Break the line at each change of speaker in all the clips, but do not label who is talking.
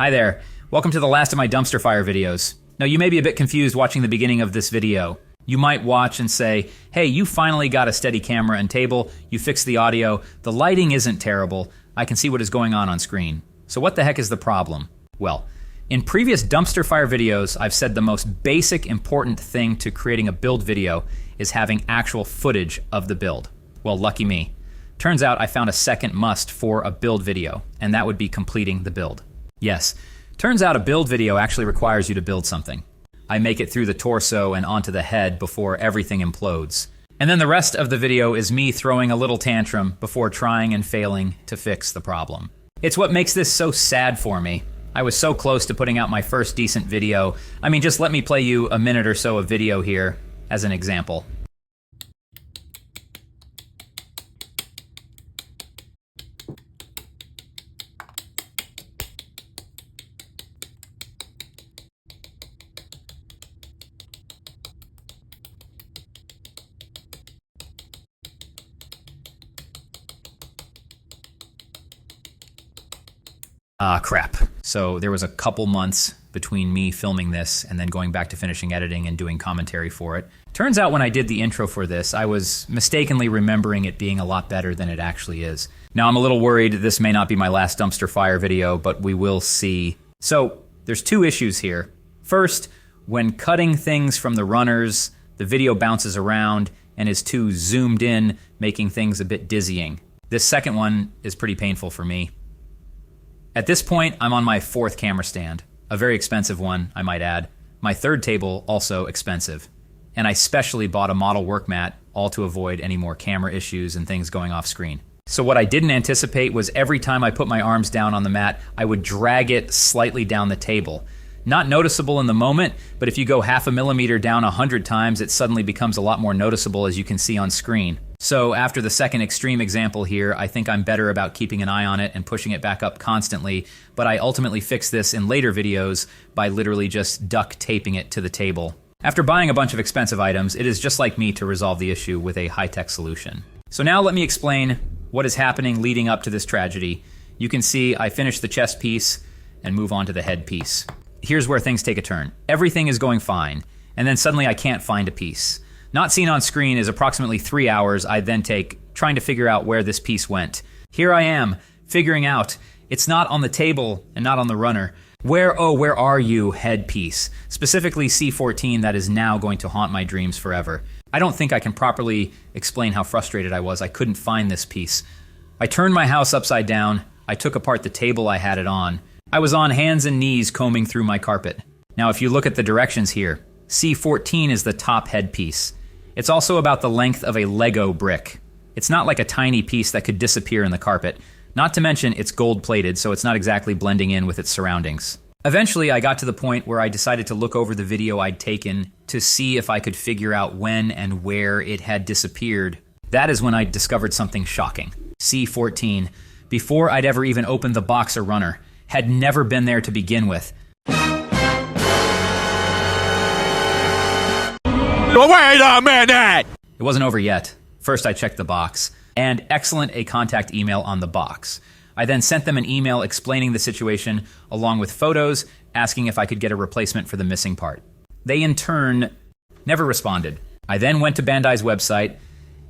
Hi there. Welcome to the last of my dumpster fire videos. Now, you may be a bit confused watching the beginning of this video. You might watch and say, hey, you finally got a steady camera and table, you fixed the audio, the lighting isn't terrible, I can see what is going on screen. So what the heck is the problem? Well, in previous dumpster fire videos, I've said the most basic important thing to creating a build video is having actual footage of the build. Well, lucky me. Turns out I found a second must for a build video, and that would be completing the build. Yes, turns out a build video actually requires you to build something. I make it through the torso and onto the head before everything implodes. And then the rest of the video is me throwing a little tantrum before trying and failing to fix the problem. It's what makes this so sad for me. I was so close to putting out my first decent video. I mean, just let me play you a minute or so of video here as an example. Crap. So there was a couple months between me filming this and then going back to finishing editing and doing commentary for it. Turns out when I did the intro for this, I was mistakenly remembering it being a lot better than it actually is. Now I'm a little worried this may not be my last dumpster fire video, but we will see. So there's two issues here. First, when cutting things from the runners, the video bounces around and is too zoomed in, making things a bit dizzying. This second one is pretty painful for me. At this point, I'm on my fourth camera stand, a very expensive one, I might add. My third table, also expensive. And I specially bought a model work mat, all to avoid any more camera issues and things going off screen. So what I didn't anticipate was every time I put my arms down on the mat, I would drag it slightly down the table. Not noticeable in the moment, but if you go half a millimeter down 100 times, it suddenly becomes a lot more noticeable, as you can see on screen. So after the second extreme example here, I think I'm better about keeping an eye on it and pushing it back up constantly, but I ultimately fixed this in later videos by literally just duct taping it to the table. After buying a bunch of expensive items, it is just like me to resolve the issue with a high-tech solution. So now let me explain what is happening leading up to this tragedy. You can see I finished the chest piece and move on to the head piece. Here's where things take a turn. Everything is going fine, and then suddenly I can't find a piece. Not seen on screen is approximately 3 hours I then take trying to figure out where this piece went. Here I am, figuring out it's not on the table and not on the runner. Where are you, head piece? Specifically C14 that is now going to haunt my dreams forever. I don't think I can properly explain how frustrated I was. I couldn't find this piece. I turned my house upside down. I took apart the table I had it on. I was on hands and knees combing through my carpet. Now if you look at the directions here, C14 is the top head piece. It's also about the length of a Lego brick. It's not like a tiny piece that could disappear in the carpet. Not to mention it's gold-plated, so it's not exactly blending in with its surroundings. Eventually, I got to the point where I decided to look over the video I'd taken to see if I could figure out when and where it had disappeared. That is when I discovered something shocking. C14, before I'd ever even opened the box or runner, had never been there to begin with.
Wait a minute!
It wasn't over yet. First I checked the box, and excellent a contact email on the box. I then sent them an email explaining the situation along with photos, asking if I could get a replacement for the missing part. They in turn never responded. I then went to Bandai's website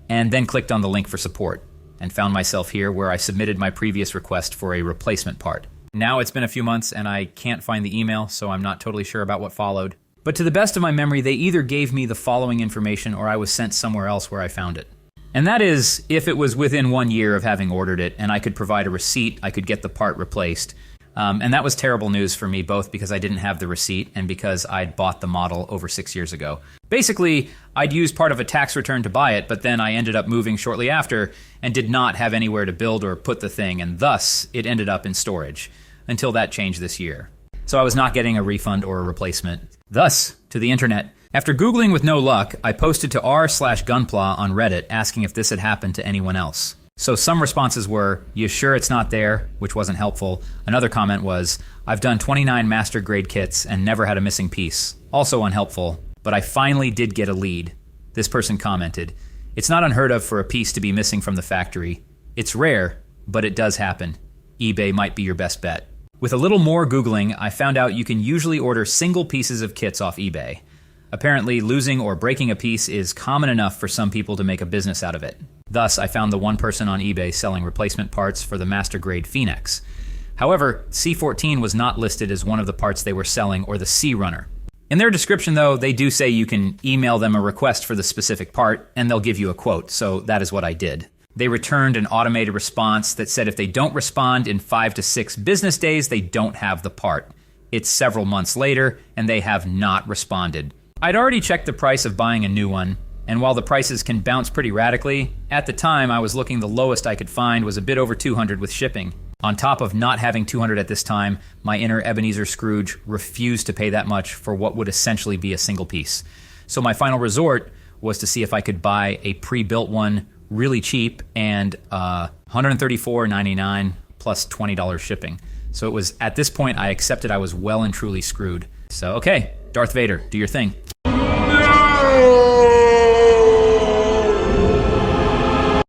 and then clicked on the link for support and found myself here where I submitted my previous request for a replacement part. Now it's been a few months and I can't find the email, so I'm not totally sure about what followed. But to the best of my memory, they either gave me the following information or I was sent somewhere else where I found it. And that is, if it was within 1 year of having ordered it and I could provide a receipt, I could get the part replaced. And that was terrible news for me, both because I didn't have the receipt and because I'd bought the model over 6 years ago. Basically, I'd used part of a tax return to buy it, but then I ended up moving shortly after and did not have anywhere to build or put the thing, and thus it ended up in storage, until that changed this year. So I was not getting a refund or a replacement. Thus, to the internet. After Googling with no luck, I posted to r/Gunpla on Reddit asking if this had happened to anyone else. So some responses were, "You sure it's not there?" which wasn't helpful. Another comment was, "I've done 29 master grade kits and never had a missing piece." Also unhelpful, but I finally did get a lead. This person commented, "It's not unheard of for a piece to be missing from the factory. It's rare, but it does happen. eBay might be your best bet." With a little more Googling, I found out you can usually order single pieces of kits off eBay. Apparently, losing or breaking a piece is common enough for some people to make a business out of it. Thus, I found the one person on eBay selling replacement parts for the master-grade Phenex. However, C14 was not listed as one of the parts they were selling, or the C-Runner. In their description, though, they do say you can email them a request for the specific part, and they'll give you a quote, so that is what I did. They returned an automated response that said if they don't respond in 5 to 6 business days, they don't have the part. It's several months later, and they have not responded. I'd already checked the price of buying a new one, and while the prices can bounce pretty radically, at the time I was looking the lowest I could find was a bit over $200 with shipping. On top of not having $200 at this time, my inner Ebenezer Scrooge refused to pay that much for what would essentially be a single piece. So my final resort was to see if I could buy a pre-built one really cheap and $134.99 plus $20 shipping. So it was at this point I accepted I was well and truly screwed. So okay, Darth Vader, do your thing.